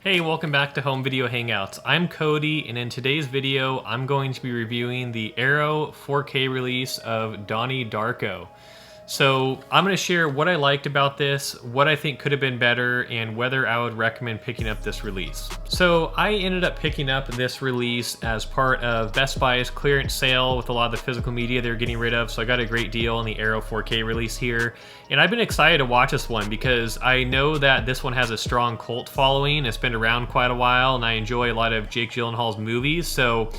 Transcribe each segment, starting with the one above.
Hey, welcome back to Home Video Hangouts. I'm Cody, and in today's video, I'm going to be reviewing the Arrow 4K release of Donnie Darko. So I'm going to share what I liked about this, what I think could have been better, and whether I would recommend picking up this release. So I ended up picking up this release as part of Best Buy's clearance sale with a lot of the physical media they're getting rid of, so I got a great deal on the Arrow 4K release here. And I've been excited to watch this one because I know that this one has a strong cult following. It's been around quite a while, and I enjoy a lot of Jake Gyllenhaal's movies, so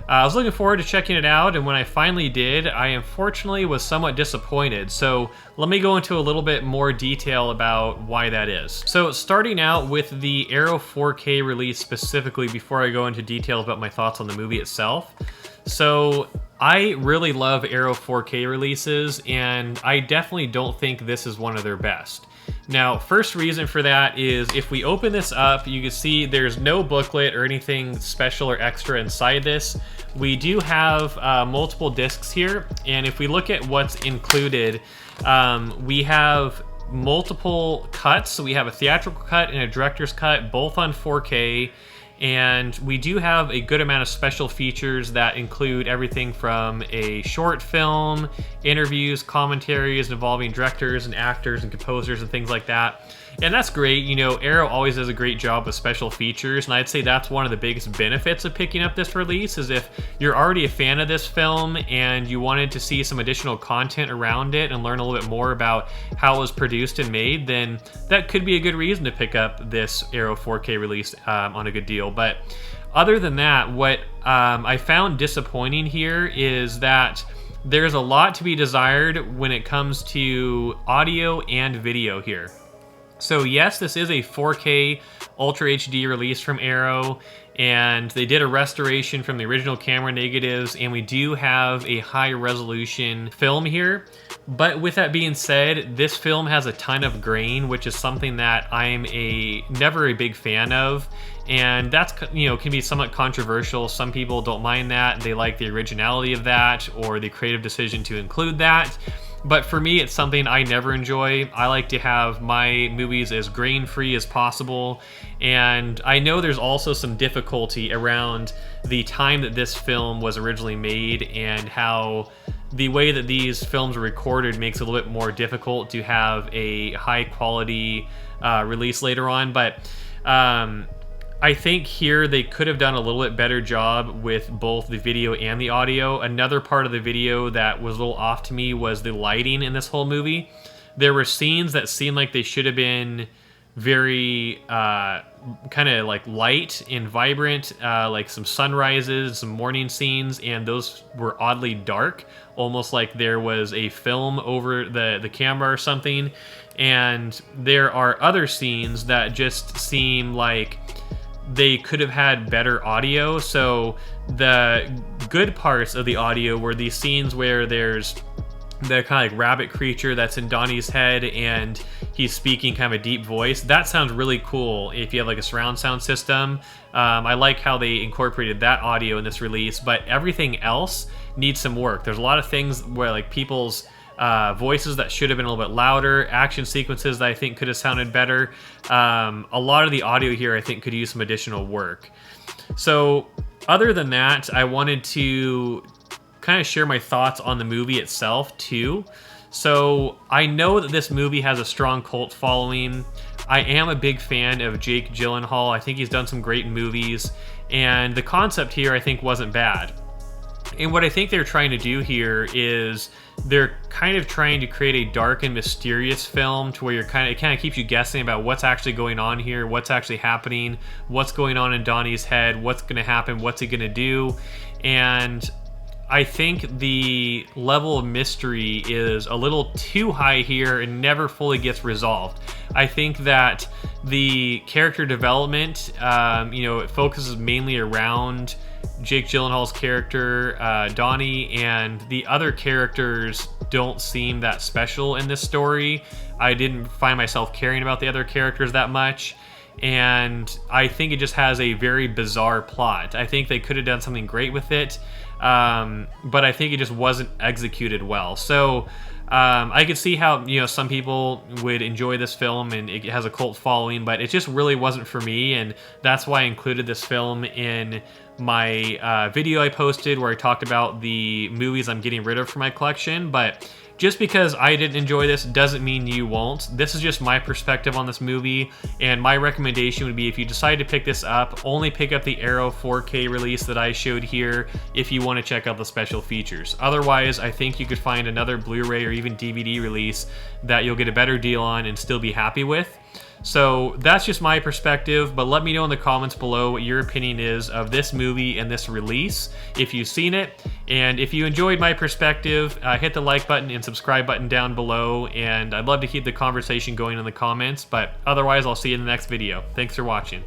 I was looking forward to checking it out, and when I finally did, I unfortunately was somewhat disappointed. So let me go into a little bit more detail about why that is. So starting out with the Arrow 4K release specifically, before I go into details about my thoughts on the movie itself. So I really love Arrow 4K releases, and I definitely don't think this is one of their best. Now, first reason for that is if we open this up, you can see there's no booklet or anything special or extra inside this. We do have multiple discs here, and if we look at what's included, we have multiple cuts. So we have a theatrical cut and a director's cut, both on 4K. And we do have a good amount of special features that include everything from a short film, interviews, commentaries involving directors and actors and composers and things like that. And that's great. You know, Arrow always does a great job with special features, and I'd say that's one of the biggest benefits of picking up this release, is if you're already a fan of this film and you wanted to see some additional content around it and learn a little bit more about how it was produced and made, then that could be a good reason to pick up this Arrow 4K release on a good deal. But other than that, what I found disappointing here is that there's a lot to be desired when it comes to audio and video here. So yes, this is a 4K Ultra HD release from Arrow, and they did a restoration from the original camera negatives, and we do have a high resolution film here. But with that being said, this film has a ton of grain, which is something that I'm never a big fan of. And that's, you know, can be somewhat controversial. Some people don't mind that. They like the originality of that or the creative decision to include that. But for me, it's something I never enjoy. I like to have my movies as grain-free as possible. And I know there's also some difficulty around the time that this film was originally made and how the way that these films are recorded makes it a little bit more difficult to have a high-quality release later on. But I think here they could have done a little bit better job with both the video and the audio. Another part of the video that was a little off to me was the lighting in this whole movie. There were scenes that seemed like they should have been very kind of like light and vibrant, like some sunrises, some morning scenes, and those were oddly dark, almost like there was a film over the camera or something. And there are other scenes that just seem like they could have had better audio. So the good parts of the audio were these scenes where there's the kind of like rabbit creature that's in Donnie's head and he's speaking kind of a deep voice. That sounds really cool if you have like a surround sound system. I like how they incorporated that audio in this release, but everything else needs some work. There's a lot of things where like people's voices that should have been a little bit louder, action sequences that I think could have sounded better. A lot of the audio here I think could use some additional work. So other than that, I wanted to kind of share my thoughts on the movie itself too. So I know that this movie has a strong cult following. I am a big fan of Jake Gyllenhaal. I think he's done some great movies, and the concept here I think wasn't bad. And what I think they're trying to do here is they're kind of trying to create a dark and mysterious film to where it kind of keeps you guessing about what's actually going on here, what's actually happening, what's going on in Donnie's head, what's going to happen, what's he going to do. And I think the level of mystery is a little too high here and never fully gets resolved. I think that the character development, it focuses mainly around Jake Gyllenhaal's character, Donnie, and the other characters don't seem that special in this story. I didn't find myself caring about the other characters that much, and I think it just has a very bizarre plot. I think they could have done something great with it, but I think it just wasn't executed well. So I could see how, you know, some people would enjoy this film and it has a cult following, but it just really wasn't for me, and that's why I included this film in my video I posted where I talked about the movies I'm getting rid of from my collection. But just because I didn't enjoy this doesn't mean you won't. This is just my perspective on this movie, and my recommendation would be, if you decide to pick this up, only pick up the Arrow 4K release that I showed here if you want to check out the special features. Otherwise, I think you could find another Blu-ray or even DVD release that you'll get a better deal on and still be happy with. So that's just my perspective, but let me know in the comments below what your opinion is of this movie and this release, if you've seen it. And if you enjoyed my perspective, hit the like button and subscribe button down below, and I'd love to keep the conversation going in the comments, but otherwise I'll see you in the next video. Thanks for watching.